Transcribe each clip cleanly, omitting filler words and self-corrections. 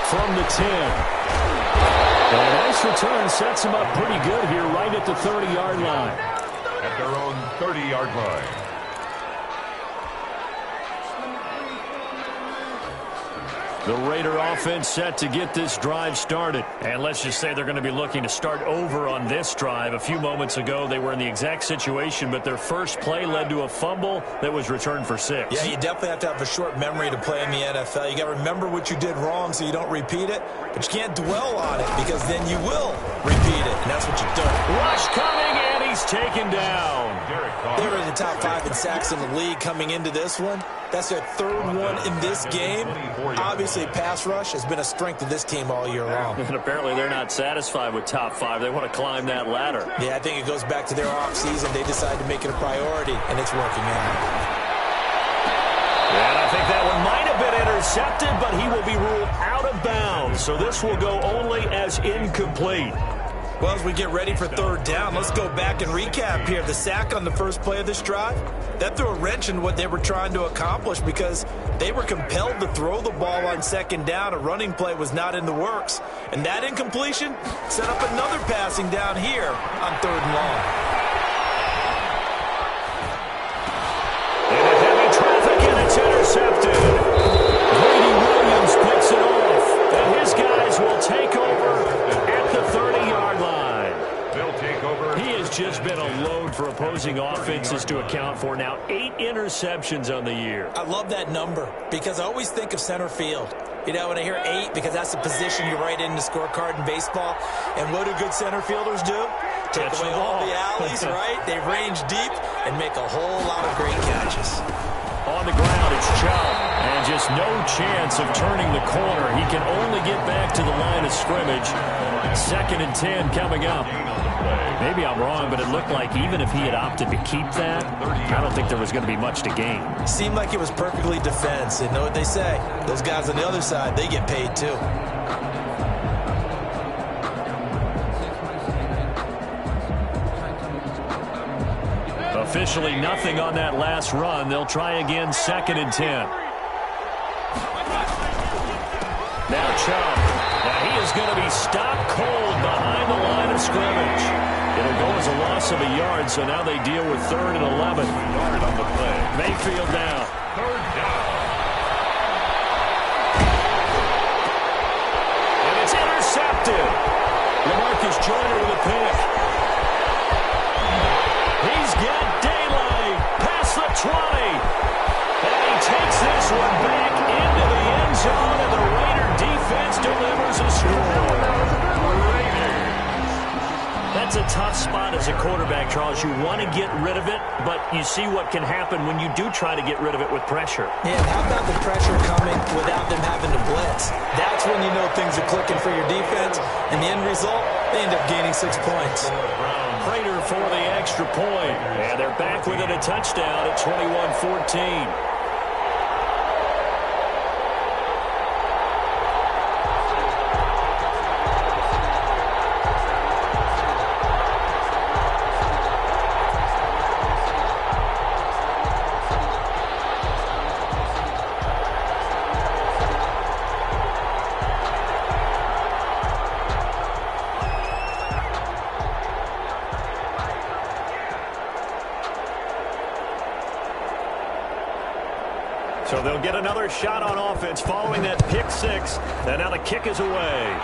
from the 10. And a nice return sets him up pretty good here right at the 30-yard line. At their own 30-yard line. The Raider offense set to get this drive started. And let's just say they're going to be looking to start over on this drive. A few moments ago, they were in the exact situation, but their first play led to a fumble that was returned for 6. Yeah, you definitely have to have a short memory to play in the NFL. You got to remember what you did wrong so you don't repeat it, but you can't dwell on it because then you will repeat it, and that's what you've done. Rush coming, and he's taken down. They were in the top 5 in sacks in the league coming into this one. That's their third one in this game. Obviously, pass rush has been a strength of this team all year long. And apparently they're not satisfied with top 5. They want to climb that ladder. Yeah, I think it goes back to their offseason. They decided to make it a priority, and it's working out. And I think that one might have been intercepted, but he will be ruled out of bounds. So this will go only as incomplete. Well, as we get ready for third down, let's go back and recap here. The sack on the first play of this drive, that threw a wrench in what they were trying to accomplish because they were compelled to throw the ball on second down. A running play was not in the works. And that incompletion set up another passing down here on third and long. Into heavy traffic, and it's intercepted. Brady Williams picks it off, and his guys will take over at the 30-yard line. They'll take over. He has just been a load for opposing offenses to account for. Now 8 interceptions on the year. I love that number because I always think of center field. You know, when I hear 8, because that's the position you write in the scorecard in baseball. And what do good center fielders do? Take away all the alleys, right? They range deep and make a whole lot of great catches. On the ground, it's Chubb. And just no chance of turning the corner. He can only get back to the line of scrimmage. 2nd and 10 coming up. Maybe I'm wrong, but it looked like even if he had opted to keep that, I don't think there was going to be much to gain. Seemed like it was perfectly defense. And know what they say? Those guys on the other side, they get paid too. Officially nothing on that last run. They'll try again, 2nd and 10. Now Chubb. Now he is going to be stopped cold behind the line of scrimmage. It'll go as a loss of a yard, so now they deal with 3rd and 11. Yard on the play. Mayfield now. 3rd down. And it's intercepted. LaMarcus Joyner with a pick. He's got daylight past the 20. And he takes this one back into the end zone, and the Raider defense delivers a score. That's a tough spot as a quarterback, Charles. You want to get rid of it, but you see what can happen when you do try to get rid of it with pressure. Yeah, how about the pressure coming without them having to blitz? That's when you know things are clicking for your defense, and the end result, they end up gaining 6 points. Prater for the extra point, and they're back within a touchdown at 21-14. So they'll get another shot on offense following that pick 6. And now the kick is away.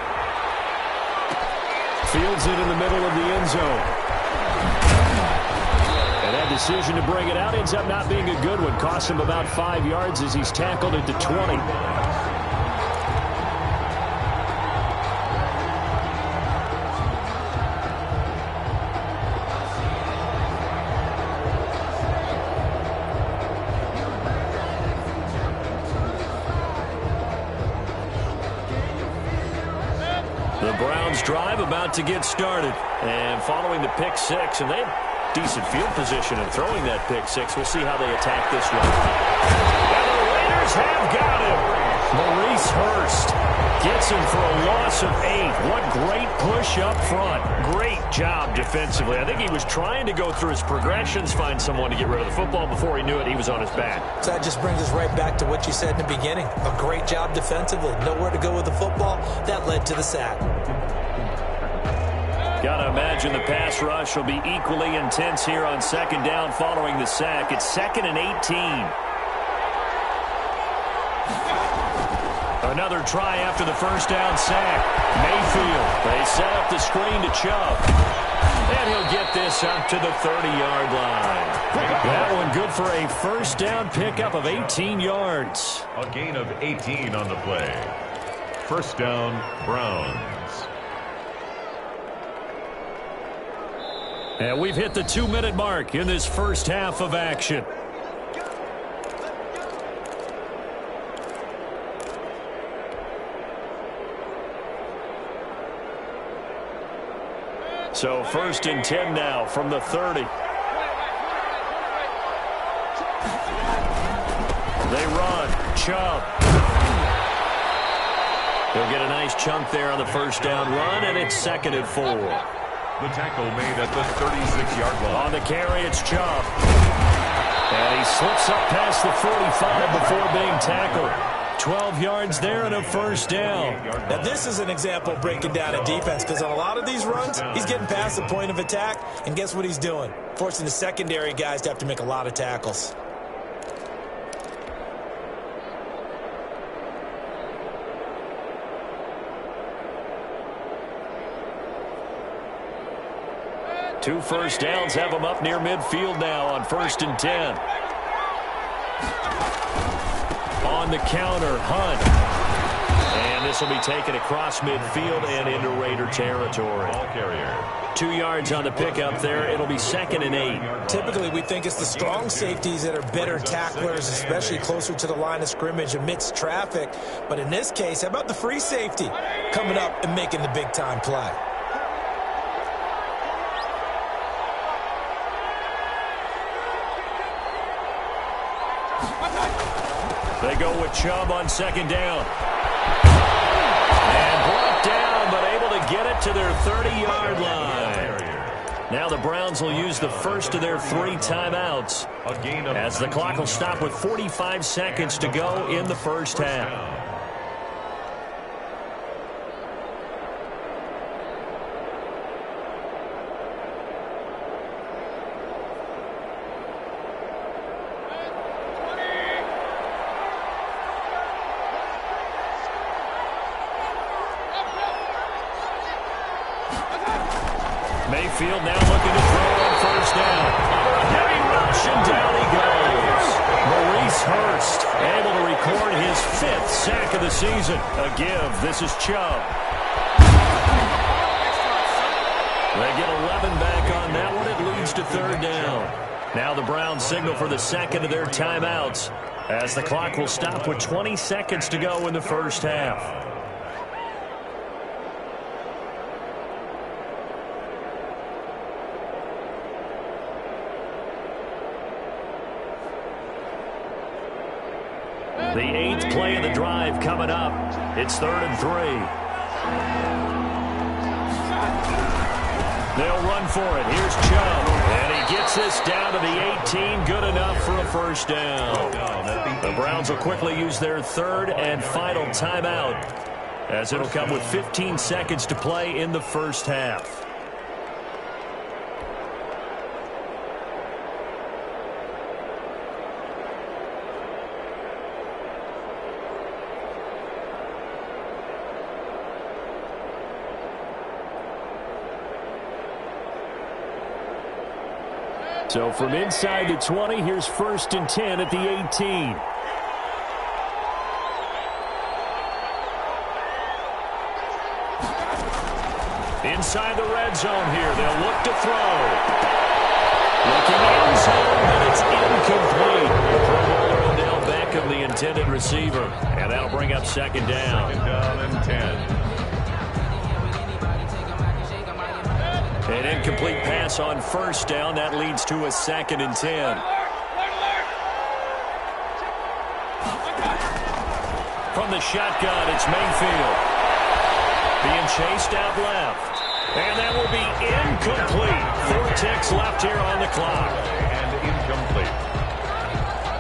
Fields it in the middle of the end zone. And that decision to bring it out ends up not being a good one. Costs him about 5 yards as he's tackled at the 20. The Browns drive about to get started. And following the pick 6, and they have decent field position in throwing that pick 6. We'll see how they attack this one. And the Raiders have got him. Maurice Hurst Gets him for a loss of 8. What great push up front. Great job defensively. I think he was trying to go through his progressions, find someone to get rid of the football. Before he knew it, he was on his back. So that just brings us right back to what you said in the beginning. A great job defensively. Nowhere to go with the football. That led to the sack. Got to imagine the pass rush will be equally intense here on second down following the sack. It's 2nd and 18. Another try after the first down sack. Mayfield. They set up the screen to Chubb. And he'll get this up to the 30-yard line. That one good for a first down pickup of 18 yards. A gain of 18 on the play. First down, Browns. And we've hit the 2-minute mark in this first half of action. So 1st and 10 now from the 30. They run. Chubb. He'll get a nice chunk there on the first down run, and it's 2nd and 4. The tackle made at the 36-yard line. On the carry, it's Chubb. And he slips up past the 45 before being tackled. 12 yards there and a first down. Now, this is an example of breaking down a defense, because on a lot of these runs, he's getting past the point of attack, and guess what he's doing? Forcing the secondary guys to have to make a lot of tackles. Two first downs have him up near midfield now on 1st and 10. On the counter, Hunt. And this will be taken across midfield and into Raider territory. Ball carrier. 2 yards on the pickup there. It'll be 2nd and 8. Typically, we think it's the strong safeties that are better tacklers, especially closer to the line of scrimmage amidst traffic. But in this case, how about the free safety coming up and making the big-time play? They go with Chubb on 2nd down. And brought down, but able to get it to their 30-yard line. Now the Browns will use the first of their 3 timeouts, as the clock will stop with 45 seconds to go in the first half. Mayfield now looking to throw on first down. Heavy rush, and down he goes. Maurice Hurst able to record his 5th sack of the season. A give. This is Chubb. They get 11 back on that one. It leads to 3rd down. Now the Browns signal for the 2nd of their timeouts, as the clock will stop with 20 seconds to go in the first half. The 8th play of the drive coming up. It's 3rd and 3. They'll run for it. Here's Chubb. And he gets this down to the 18. Good enough for a first down. The Browns will quickly use their 3rd and final timeout, as it'll come with 15 seconds to play in the first half. So from inside the 20, here's 1st and 10 at the 18. Inside the red zone here. They'll look to throw. Looking end zone, but it's incomplete. Pro Bowler Odell Beckham, the intended receiver. And that'll bring up 2nd down. 2nd down and 10. An incomplete pass on first down. That leads to a 2nd and 10. From the shotgun, it's Mayfield. chased out left. And that will be incomplete. 4 ticks left here on the clock. And incomplete.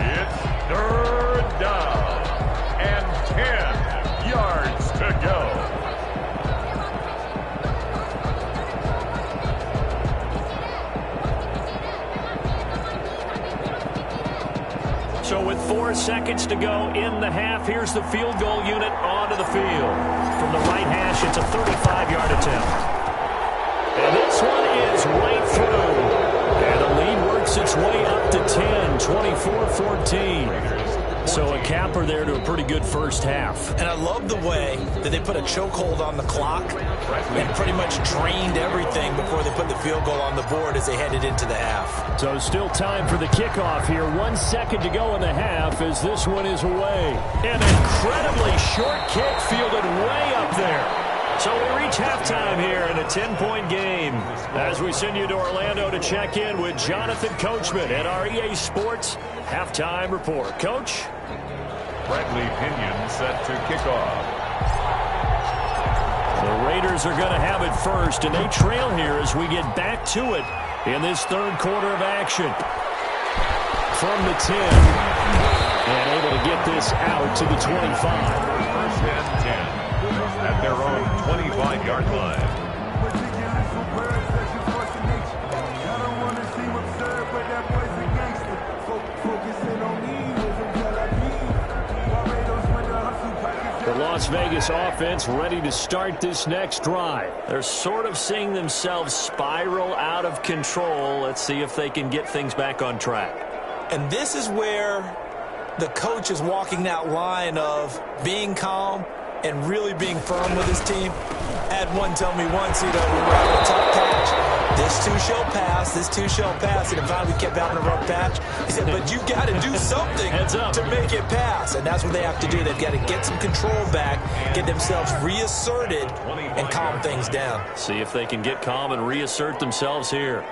It's third down. And 10 yards to go. So with 4 seconds to go in the half, here's the field goal unit onto the field. From the right hash, it's a 35-yard attempt. And this one is right through. And the lead works its way up to 10, 24-14. So a capper there to a pretty good first half. And I love the way that they put a chokehold on the clock and pretty much drained everything before they put the field goal on the board as they headed into the half. So still time for the kickoff here. 1 second to go in the half as this one is away. An incredibly short kick fielded way up there. So we reach halftime here in a 10-point game as we send you to Orlando to check in with Jonathan Coachman at our EA Sports Halftime Report. Coach? Bradley Pinion set to kick off. The Raiders are going to have it first, and they trail here as we get back to it in this third quarter of action. From the 10, and able to get this out to the 25. First and 10 at their own 25-yard line. The Las Vegas offense ready to start this next drive. They're sort of seeing themselves spiral out of control. Let's see if they can get things back on track. And this is where the coach is walking that line of being calm and really being firm with his team. I had one tell me once, we were having a tough patch. This too shall pass, this too shall pass. And finally we kept having a rough patch. He said, but you got to do something to make it pass. And that's what they have to do. They've got to get some control back, get themselves reasserted, and calm things down. See if they can get calm and reassert themselves here.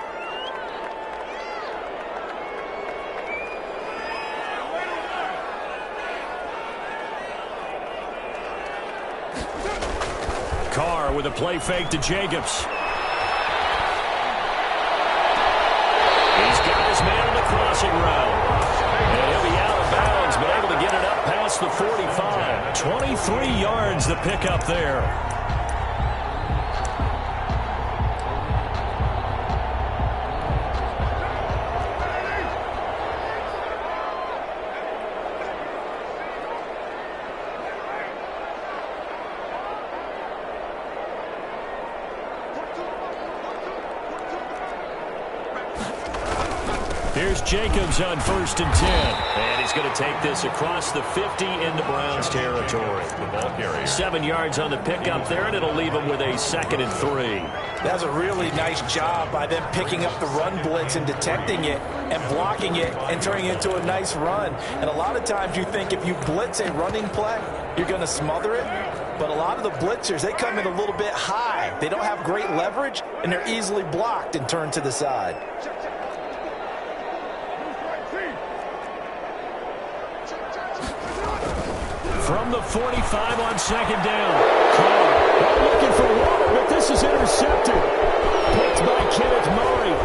Carr with a play fake to Jacobs. He's got his man on the crossing route. And he'll be out of bounds, but able to get it up past the 45. 23 yards the pickup there. Here's Jacobs on 1st and 10. And he's going to take this across the 50 into Browns territory. The ball carrier. 7 yards on the pickup there, and it'll leave him with a 2nd and 3. That's a really nice job by them picking up the run blitz and detecting it and blocking it and turning it into a nice run. And a lot of times you think if you blitz a running play, you're going to smother it. But a lot of the blitzers, they come in a little bit high. They don't have great leverage, and they're easily blocked and turned to the side. From the 45 on 2nd down. Carr looking for water, but this is intercepted. Picked by Kenneth Murray.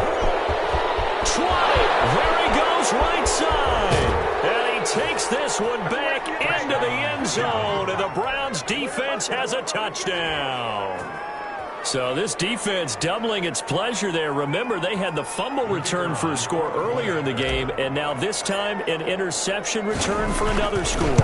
20. There he goes right side. And he takes this one back into the end zone. And the Browns defense has a touchdown. So this defense doubling its pleasure there. Remember, they had the fumble return for a score earlier in the game, and now this time an interception return for another score.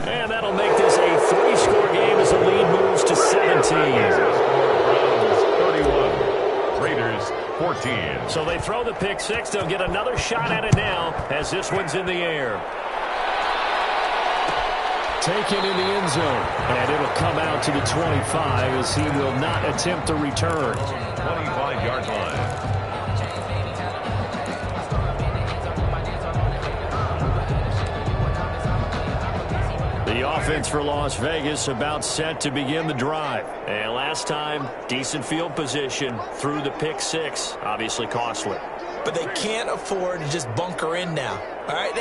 And that'll make this a 3-score game as the lead moves to 17. Browns 31, Raiders 14. So they throw the pick six. They'll get another shot at it now as this one's in the air. Taken in the end zone. And it'll come out to the 25 as he will not attempt a return. 25-yard line. The offense for Las Vegas about set to begin the drive. And last time, decent field position through the pick six. Obviously costly. But they can't afford to just bunker in now. All right,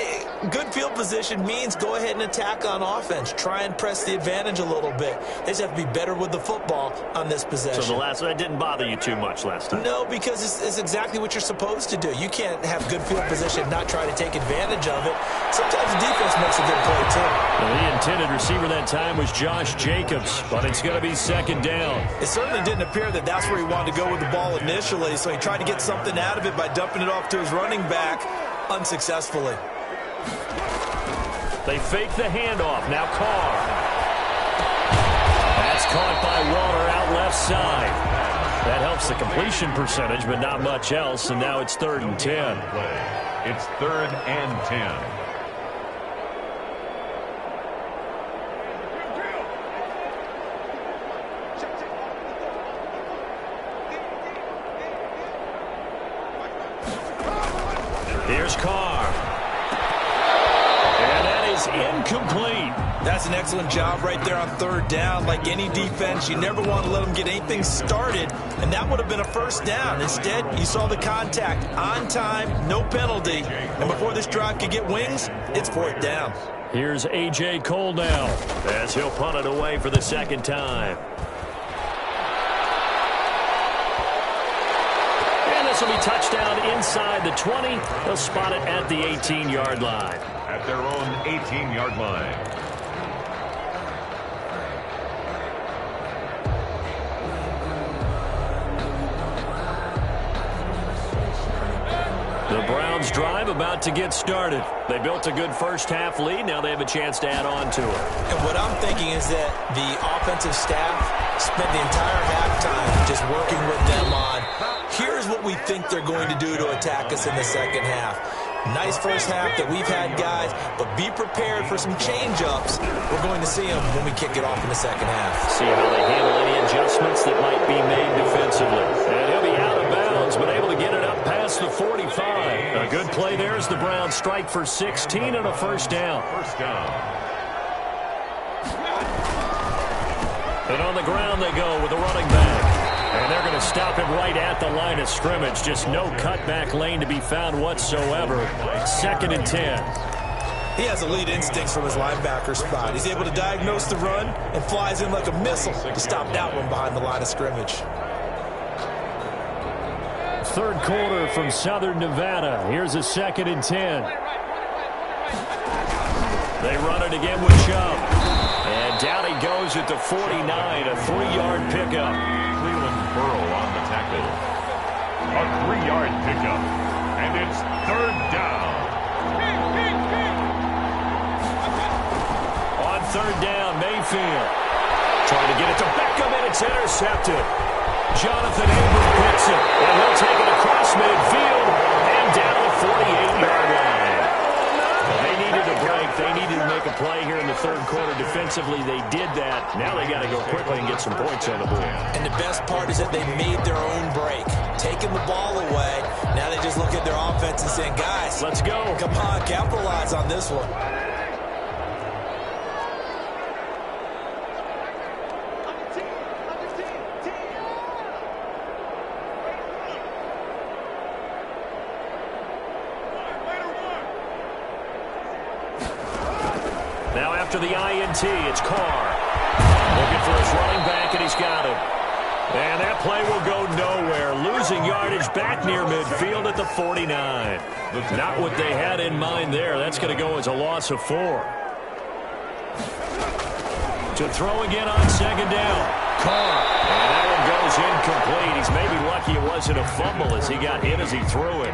good field position means go ahead and attack on offense. Try and press the advantage a little bit. They just have to be better with the football on this possession. So that didn't bother you too much last time? No, because it's exactly what you're supposed to do. You can't have good field position and not try to take advantage of it. Sometimes the defense makes a good play, too. Well, the intended receiver that time was Josh Jacobs, but it's going to be second down. It certainly didn't appear that that's where he wanted to go with the ball initially, so he tried to get something out of it by dumping it off to his running back unsuccessfully. They fake the handoff. Now Carr. That's caught by Waller out left side. That helps the completion percentage, but not much else, and now it's 3rd and 10. It's 3rd and 10. Here's Carr. And that is incomplete. That's an excellent job right there on 3rd down. Like any defense, you never want to let them get anything started, and that would have been a 1st down. Instead, you saw the contact on time, no penalty, and before this drive could get wings, it's 4th down. Here's A.J. Cole now as he'll punt it away for the 2nd time. This will be touchdown inside the 20. They'll spot it at the 18-yard line. At their own 18-yard line. The Browns drive about to get started. They built a good first-half lead. Now they have a chance to add on to it. And what I'm thinking is that the offensive staff spent the entire halftime just working with them on, here's what we think they're going to do to attack us in the 2nd half. Nice first half that we've had, guys, but be prepared for some change-ups. We're going to see them when we kick it off in the 2nd half. See how they handle any adjustments that might be made defensively. And he'll be out of bounds, but able to get it up past the 45. A good play there as the Browns strike for 16 and a 1st down. 1st down. And on the ground they go with the running back. And they're going to stop him right at the line of scrimmage. Just no cutback lane to be found whatsoever. 2nd and 10. He has elite instincts from his linebacker spot. He's able to diagnose the run and flies in like a missile to stop that one behind the line of scrimmage. 3rd quarter from Southern Nevada. Here's a 2nd and 10. They run it again with Chubb. And down he goes at the 49, a 3-yard pickup. Cleveland Burrow on the tackle. A 3-yard pickup. And it's 3rd down. On 3rd down, Mayfield. Trying to get it to Beckham, and it's intercepted. Jonathan Abram picks it, and he'll take it across midfield and down the 48-yard line. They needed a break. They needed to make a play here in the 3rd quarter. Defensively, they did that. Now they got to go quickly and get some points on the board. And the best part is that they made their own break, taking the ball away. Now they just look at their offense and saying, guys, let's go. Come on, capitalize on this one. Now after the INT, it's Carr. Looking for his running back, and he's got him. And that play will go nowhere. Losing yardage back near midfield at the 49. Not what they had in mind there. That's going to go as a loss of 4. To throw again on 2nd down. Carr. And that one goes incomplete. He's maybe lucky it wasn't a fumble as he got hit as he threw it.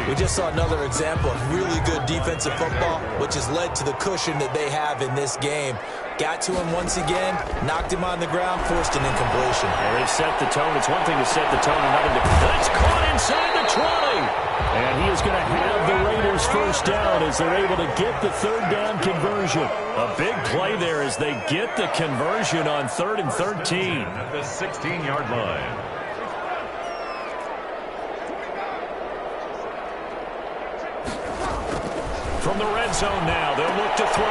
We just saw another example of really good defensive football, which has led to the cushion that they have in this game. Got to him once again, knocked him on the ground, forced an incompletion. Well, they've set the tone. It's one thing to set the tone, another to... That's caught inside the 20. And he is going to have the Raiders 1st down as they're able to get the 3rd down conversion. A big play there as they get the conversion on 3rd and 13. At the 16-yard line. From the red zone now, they'll look to throw.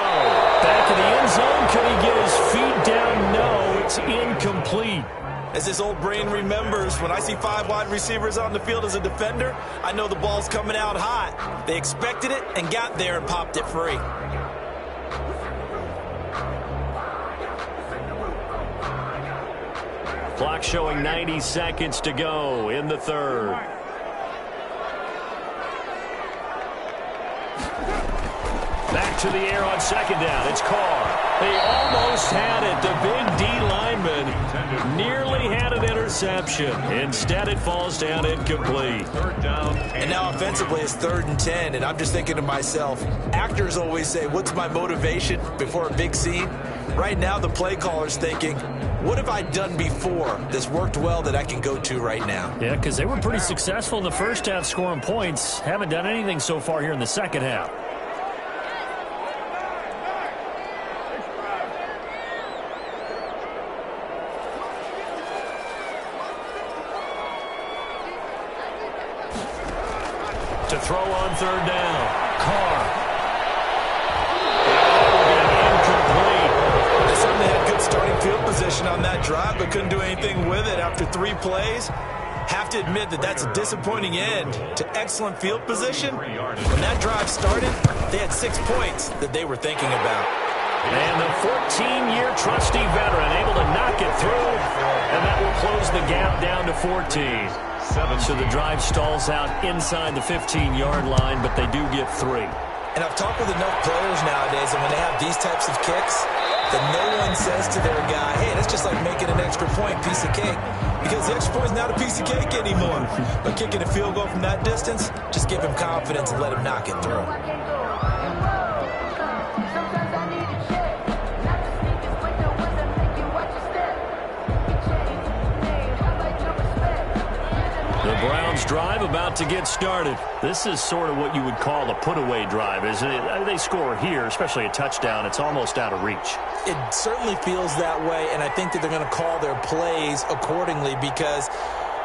Back in the end zone, can he get his feet down? No, it's incomplete. As this old brain remembers, when I see 5 wide receivers on the field as a defender, I know the ball's coming out hot. They expected it and got there and popped it free. Clock showing 90 seconds to go in the third. Back to the air on second down. It's Carr. They almost had it. The big D lineman nearly had an interception. Instead, it falls down incomplete. Third down. And now offensively, it's 3rd and 10. And I'm just thinking to myself, actors always say, what's my motivation before a big scene? Right now, the play caller's thinking, what have I done before that's worked well that I can go to right now? Yeah, because they were pretty successful in the first half scoring points. Haven't done anything so far here in the second half. To throw on 3rd down. Carr. Incomplete. They certainly had good starting field position on that drive, but couldn't do anything with it after 3 plays. Have to admit that that's a disappointing end to excellent field position. When that drive started, they had 6 points that they were thinking about. And the 14-year trusty veteran able to knock it through, and that will close the gap down to 14. So the drive stalls out inside the 15-yard line, but they do get 3. And I've talked with enough players nowadays, and when they have these types of kicks, that no one says to their guy, hey, that's just like making an extra point, piece of cake. Because the extra point is not a piece of cake anymore. But kicking a field goal from that distance, just give him confidence and let him knock it through. The Browns drive about to get started. This is sort of what you would call a put-away drive, isn't it? I mean, they score here, especially a touchdown. It's almost out of reach. It certainly feels that way, and I think that they're going to call their plays accordingly, because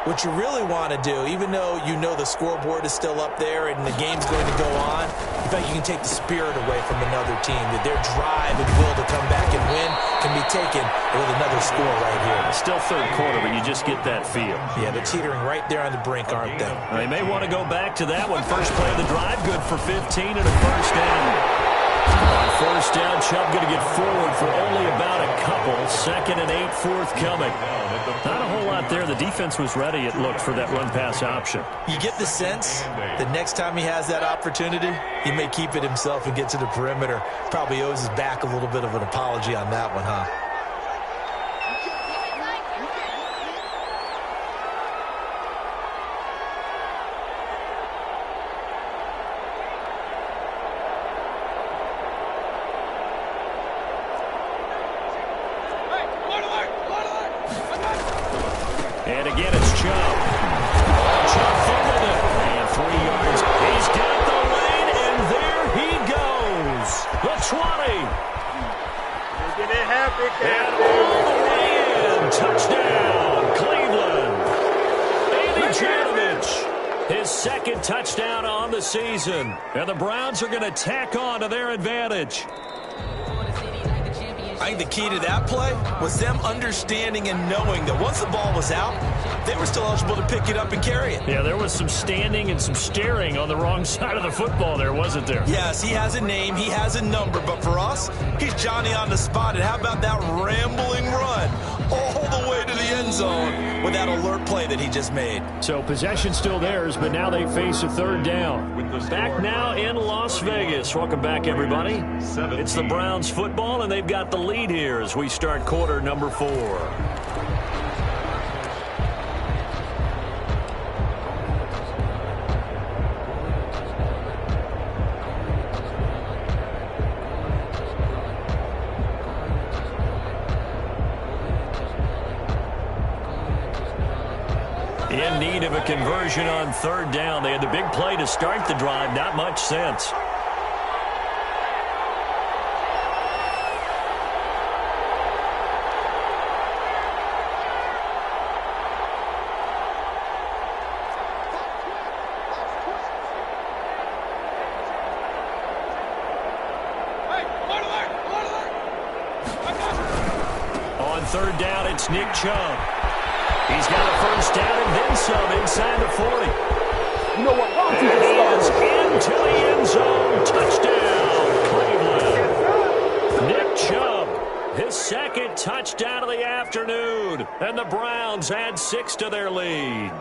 what you really want to do, even though you know the scoreboard is still up there and the game's going to go on, in fact, you can take the spirit away from another team, that their drive and will to come back and win can be taken with another score right here. It's still third quarter, but you just get that feel. Yeah, they're teetering right there on the brink, aren't they? They may want to go back to that one. First play of the drive, good for 15 and a first down. On first down, Chubb going to get forward for only about a couple. 2nd and 8 forthcoming. Not a whole lot there. The defense was ready, it looked, for that run-pass option. You get the sense that next time he has that opportunity, he may keep it himself and get to the perimeter. Probably owes his back a little bit of an apology on that one, huh? And again, it's Chubb. Chubb fumbled it. And 3 yards. He's got the lane, and there he goes. The 20. Making it happy, And all the way in. Touchdown, Cleveland. Andy Janovich, his 2nd touchdown on the season. And the Browns are going to tack on to their advantage. I think the key to that play was them understanding and knowing that once the ball was out, they were still eligible to pick it up and carry it. Yeah, there was some standing and some staring on the wrong side of the football there, wasn't there? Yes, he has a name, he has a number, but for us, he's Johnny on the spot. And how about that rambling run all the way to the end zone with that alert play that he just made? So possession still theirs, but now they face a 3rd down. Back now in Las Vegas. Welcome back, everybody. It's the Browns football, and they've got the lead here as we start quarter number 4. In need of a conversion on 3rd down. They had the big play to start the drive. Not much sense. On 3rd down, it's Nick Chubb. He's got a first down and then some inside the 40. You know what? Why don't you And just he start is it? into the end zone. Touchdown, Cleveland. Nick Chubb, his second touchdown of the afternoon. And the Browns add 6 to their lead.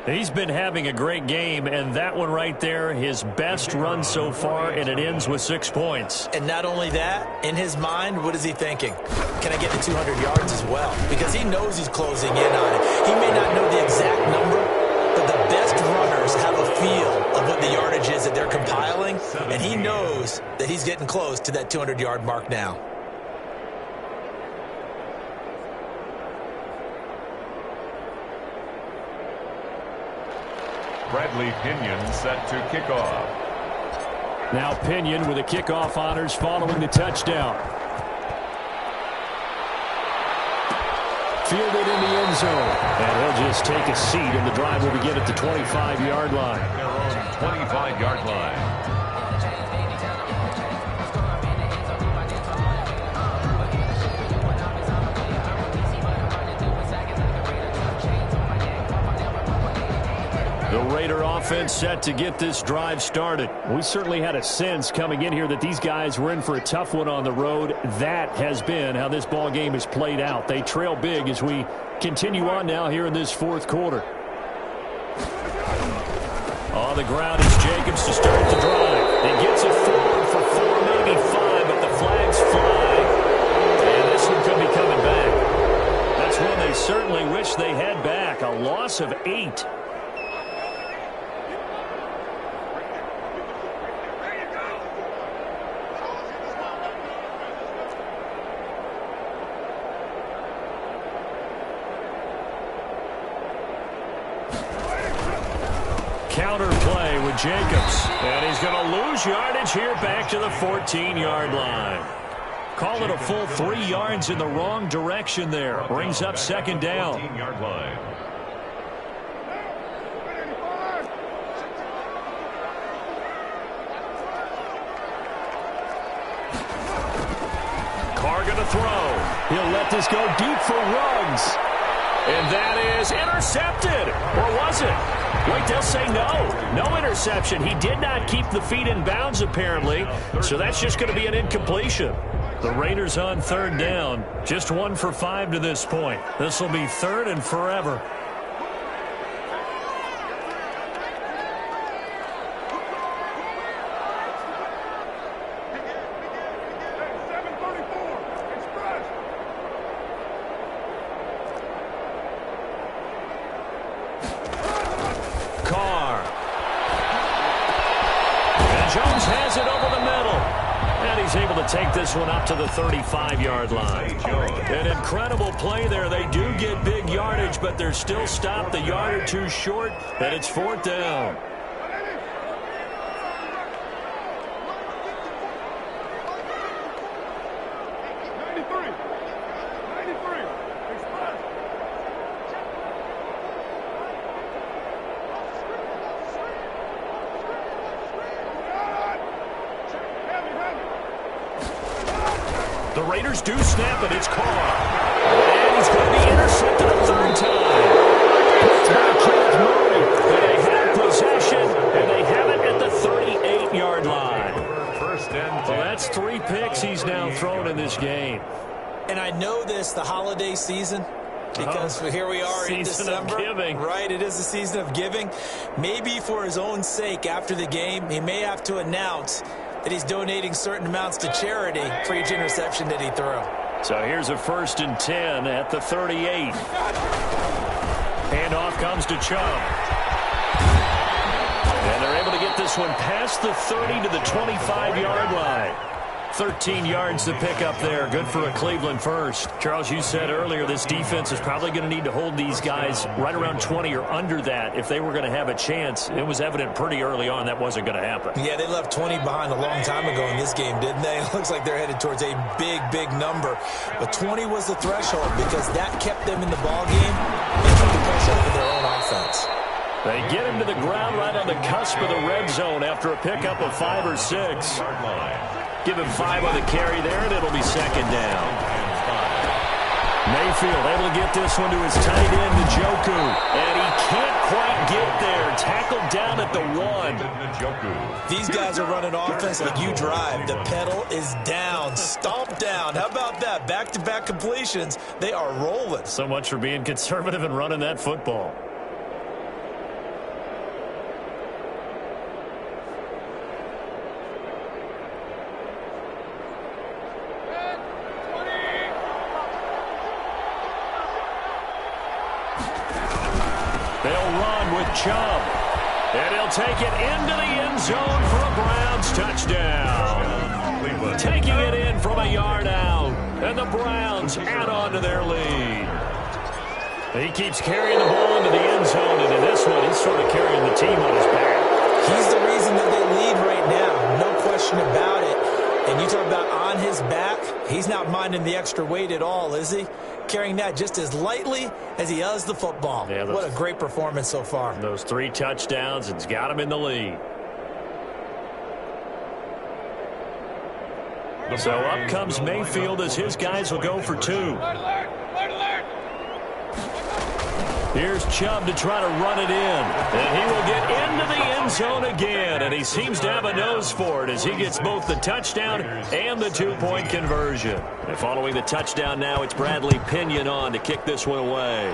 He's been having a great game, and that one right there, his best run so far, and it ends with 6 points. And not only that, in his mind, what is he thinking? Can I get to 200 yards as well? Because he knows he's closing in on it. He may not know the exact number, but the best runners have a feel of what the yardage is that they're compiling, and he knows that he's getting close to that 200-yard mark now. Bradley Pinion set to kick off. Now Pinion with the kickoff honors following the touchdown. Fielded in the end zone. And he'll just take a seat, and the drive will begin at the 25-yard line. Their own 25-yard line. The Raider offense set to get this drive started. We certainly had a sense coming in here that these guys were in for a tough one on the road. That has been how this ball game has played out. They trail big as we continue on now here in this fourth quarter. On the ground is Jacobs to start the drive. He gets it forward for 4, maybe 5, but the flags fly. And this one could be coming back. That's one they certainly wish they had back. A loss of 8. Counter play with Jacobs. And he's going to lose yardage here back to the 14-yard line. Call it a full 3 yards in the wrong direction there. Brings up second down. 14-yard line. Carr going to throw. He'll let this go deep for Ruggs. And that is intercepted. Or was it? Wait, they'll say no. No interception. He did not keep the feet in bounds, apparently. So that's just going to be an incompletion. The Raiders on third down. Just 1 for 5 to this point. This will be third and forever. Take this one up to the 35-yard line. An incredible play there. They do get big yardage, but they're still stopped a yard or two short, and it's fourth down. The Raiders do snap it. It's Carr. And he's going to be intercepted a third time. And they have possession, and they have it at the 38-yard line. Well, that's 3 picks he's now thrown in this game. And I know this, the holiday season, because here we are in December. Season of giving. Right, it is the season of giving. Maybe for his own sake after the game, he may have to announce that he's donating certain amounts to charity for each interception that he threw. So here's a 1st and 10 at the 38. Handoff comes to Chubb. And they're able to get this one past the 30 to the 25-yard line. 13 yards to pick up there. Good for a Cleveland first. Charles, you said earlier this defense is probably going to need to hold these guys right around 20 or under that if they were going to have a chance. It was evident pretty early on that wasn't going to happen. Yeah, they left 20 behind a long time ago in this game, didn't they? It looks like they're headed towards a big, big number. But 20 was the threshold because that kept them in the ballgame and kept the pressure for their own offense. They get him to the ground right on the cusp of the red zone after a pickup of 5 or 6. Give him 5 on the carry there, and it'll be second down. Mayfield able to get this one to his tight end, Njoku. And he can't quite get there. Tackled down at the 1. These guys are running offense like you drive. The pedal is down, stomped down. How about that? Back-to-back completions. They are rolling. So much for being conservative and running that football. They'll run with Chubb. And he'll take it into the end zone for a Browns touchdown. Taking it in from a yard out. And the Browns add on to their lead. He keeps carrying the ball into the end zone. And in this one, he's sort of carrying the team on his back. He's the reason that they lead right now. No question about it. And you talk about on his back, he's not minding the extra weight at all, is he? Carrying that just as lightly as he does the football. Yeah, what a great performance so far. Those 3 touchdowns, it's got him in the lead. So up comes Mayfield as his guys will go for 2. Here's Chubb to try to run it in. And he will get into the end zone again. And he seems to have a nose for it as he gets both the touchdown and the 2-point conversion. And following the touchdown now, it's Bradley Pinion on to kick this one away.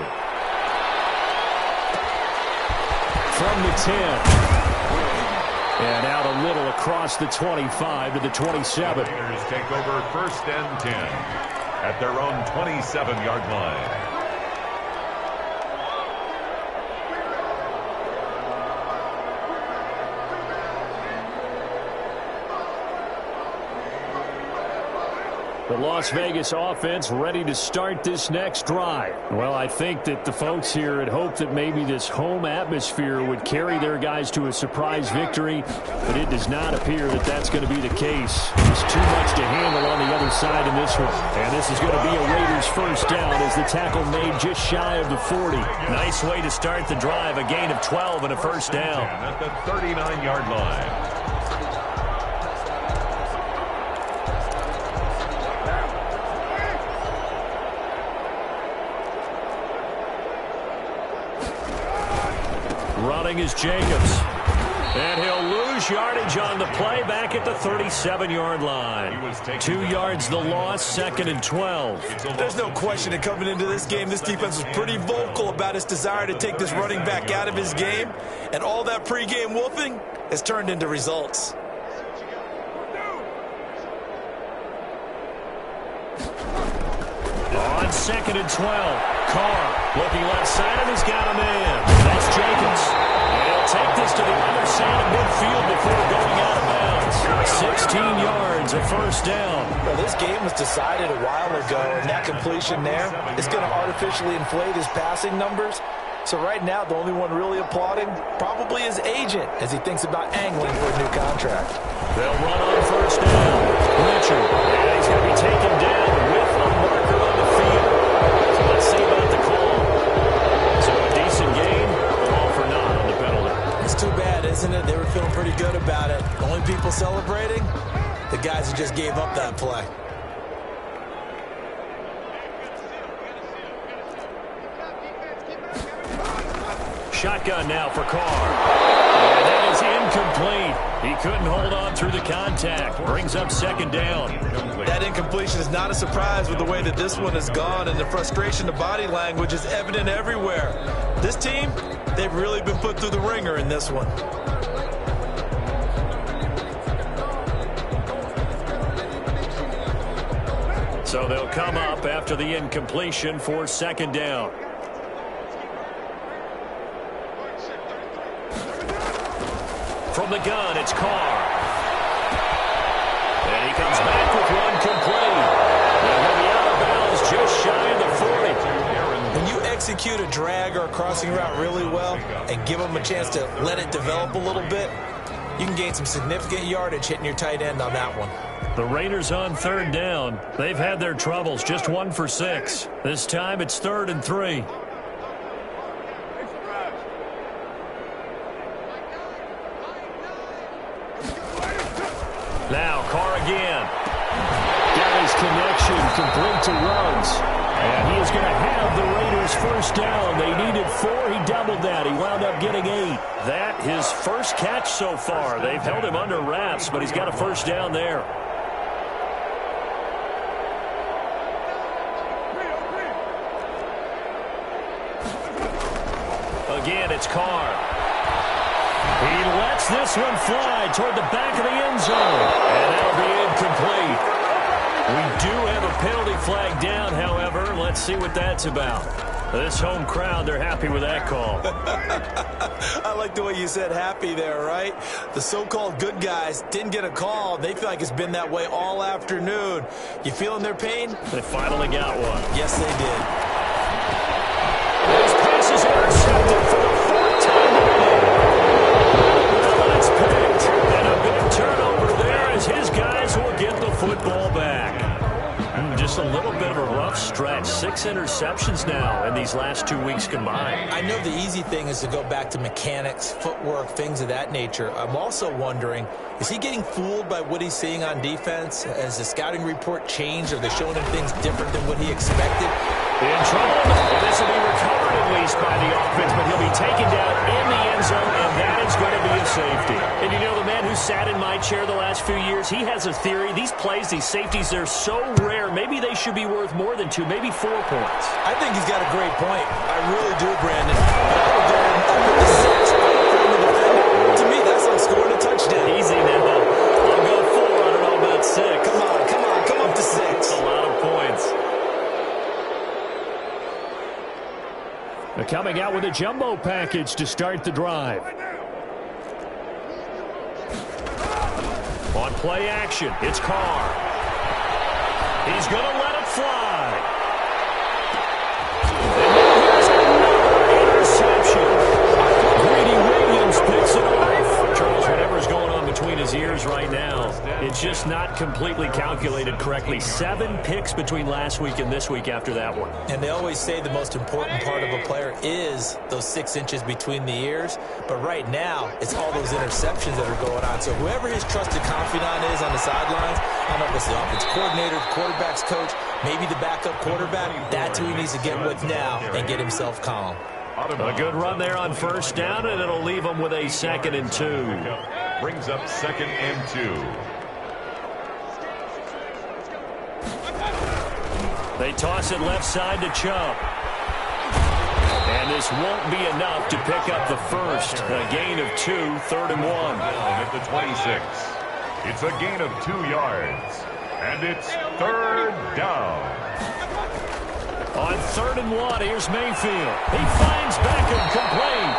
From the 10. And out a little across the 25 to the 27. Raiders take over 1st and 10 at their own 27-yard line. The Las Vegas offense ready to start this next drive. Well, I think that the folks here had hoped that maybe this home atmosphere would carry their guys to a surprise victory, but it does not appear that that's going to be the case. There's too much to handle on the other side in this one. And this is going to be a Raiders first down as the tackle made just shy of the 40. Nice way to start the drive, a gain of 12 and a first down. At the 39-yard line. Running is Jacobs. And he'll lose yardage on the play back at the 37-yard line. 2 yards the loss, 2nd and 12. There's no question that coming into this game, this defense was pretty vocal about its desire to take this running back out of his game. And all that pregame wolfing has turned into results. On 2nd and 12. Carr looking left side, and he's got a man. That's Jacobs. And he'll take this to the other side of midfield before going out of bounds. 16 yards, a first down. Well, this game was decided a while ago, and that completion there is going to artificially inflate his passing numbers. So right now, the only one really applauding probably his agent as he thinks about angling for a new contract. They'll run on first down. Richard, and he's going to be taken down with a marker on the field. So let's see about the call. So a decent game, but all for naught on the penalty. It's too bad, isn't it? They were feeling pretty good about it. The only people celebrating, the guys who just gave up that play. Shotgun now for Carr. And that is incomplete. He couldn't hold on through the contact. Brings up 2nd down. That incompletion is not a surprise with the way that this one has gone, and the frustration, the body language is evident everywhere. This team, they've really been put through the ringer in this one. So they'll come up after the incompletion for 2nd down. From the gun, it's Carr. And he comes back with one complete. And he'll be out of bounds just shy of the 40. When you execute a drag or a crossing route really well and give them a chance to let it develop a little bit, you can gain some significant yardage hitting your tight end on that one. The Raiders on 3rd down. They've had their troubles, just 1 for 6. This time it's 3rd and 3. Now Carr again. Got his connection, complete to Ruggs. And he is going to have the Raiders first down. They needed 4. He doubled that. He wound up getting 8. That his first catch so far. They've held him under wraps, but he's got a first down there. Again, it's Carr. He lets this one fly toward the back of the end zone. And that'll be incomplete. We do have a penalty flag down, however. Let's see what that's about. This home crowd, they're happy with that call. I like the way you said happy there, right? The so-called good guys didn't get a call. They feel like it's been that way all afternoon. You feeling their pain? They finally got one. Yes, they did. This pass is intercepted for the 4th time today. Well, it's picked. And a big turnover there as his guys will get the football back. Just a little bit of a rough stretch. 6 interceptions now in these last 2 weeks combined. I know the easy thing is to go back to mechanics, footwork, things of that nature. I'm also wondering, is he getting fooled by what he's seeing on defense? Has the scouting report changed? Are they showing him things different than what he expected? In trouble. And this will be recovered at least by the offense, but he'll be taken down in the end zone, and that is going to be a safety. And you know, the man who sat in my chair the last few years, he has a theory. These plays, these safeties, they're so rare. Maybe they should be worth more than 2, maybe 4 points. I think he's got a great point. I really do, Brandon. But I would go up with the 6 from the defender. To me, that's like scoring a touchdown. Easy now. I'll go 4. I don't know about 6. Come up to 6. That's a lot of points. They're coming out with a jumbo package to start the drive. On play action, it's Carr. He's going to let it fly. And now here's another interception. Greedy Williams picks it off. Charles, whatever's going on between his ears right now, it's just not completely calculated correctly. 7 picks between last week and this week after that one. And they always say the most important part of a player is those 6 inches between the ears. But right now, it's all those interceptions that are going on. So whoever his trusted confidant is on the sidelines, I don't know if it's the offense coordinator, the quarterback's coach, maybe the backup quarterback, that's who he needs to get with now and get himself calm. A good run there on first down, and it'll leave them with a 2nd and 2. Brings up 2nd and 2. They toss it left side to Chubb. And this won't be enough to pick up the first. A gain of 2, 3rd and 1. Down at the 26. It's a gain of 2 yards. And it's 3rd down. On 3rd and 1, here's Mayfield. He finds Beckham complete.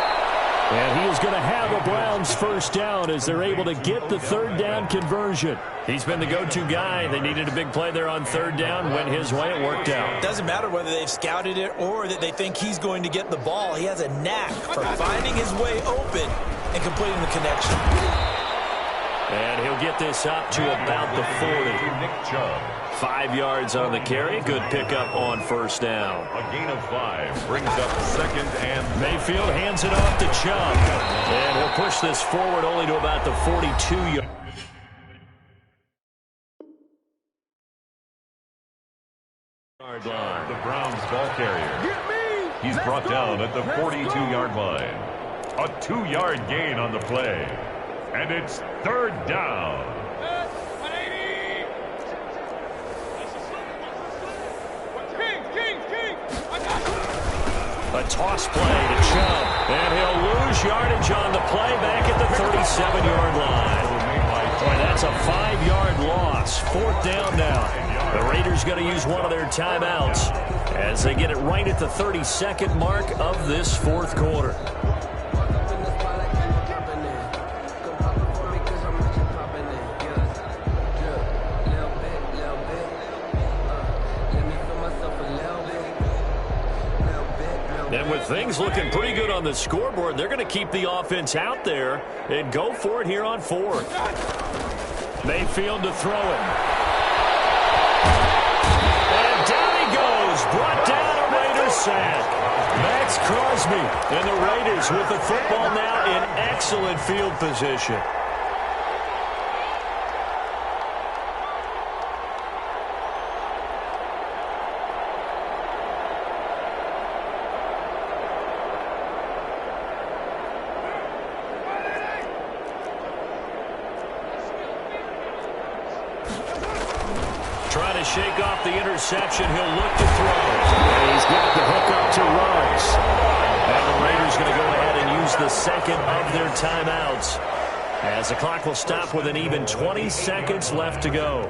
And he is going to have a Browns first down as they're able to get the 3rd down conversion. He's been the go-to guy. They needed a big play there on 3rd down. Went his way. It worked out. Doesn't matter whether they've scouted it or that they think he's going to get the ball. He has a knack for finding his way open and completing the connection. And he'll get this up to about the 40. Nick Chubb. 5 yards on the carry. Good pickup on first down. A gain of 5 brings up 2nd and... Mayfield hands it off to Chubb. And he'll push this forward only to about the 42-yard line. The Browns ball carrier. He's brought down at the 42-yard line. A 2-yard gain on the play. And it's 3rd down. A toss play to Chubb. And he'll lose yardage on the play back at the 37-yard line. Boy, that's a 5-yard loss. 4th down now. The Raiders going to use one of their timeouts as they get it right at the 32nd mark of this 4th quarter. And with things looking pretty good on the scoreboard, they're going to keep the offense out there and go for it here on 4th. Mayfield to throw it. And down he goes. Brought down a Raiders sack. Max Crosby and the Raiders with the football now in excellent field position. shake off the interception. He'll look to throw. And he's got the hook up to Ruggs. And the Raiders going to go ahead and use the second of their timeouts, as the clock will stop with an even 20 seconds left to go.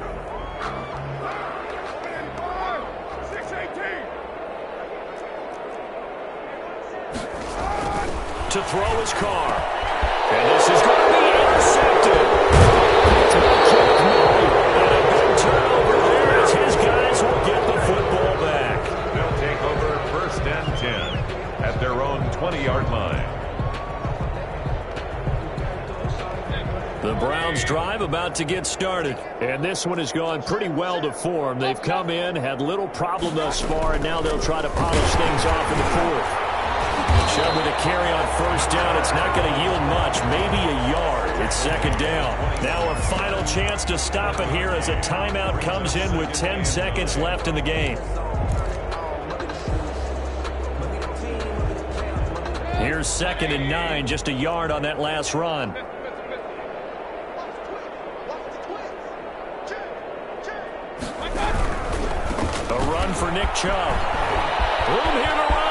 To throw his car. And this is going to be intercepted. And a big turnover there as his guys will get the football back. They'll take over 1st and 10 at their own 20-yard line. The Browns drive about to get started. And this one has gone pretty well to form. They've come in, had little problem thus far, and now they'll try to polish things off in the fourth. Chubb with a carry on 1st down. It's not going to yield much, maybe a yard. It's 2nd down. Now a final chance to stop it here as a timeout comes in with 10 seconds left in the game. Here's 2nd and 9, just a yard on that last run. A run for Nick Chubb. Room here to run.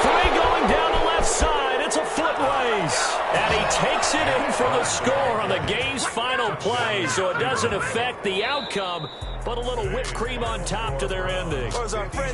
Three going down the left side. It's a foot race. And he takes it in for the score on the game's final play. So it doesn't affect the outcome, but a little whipped cream on top to their ending.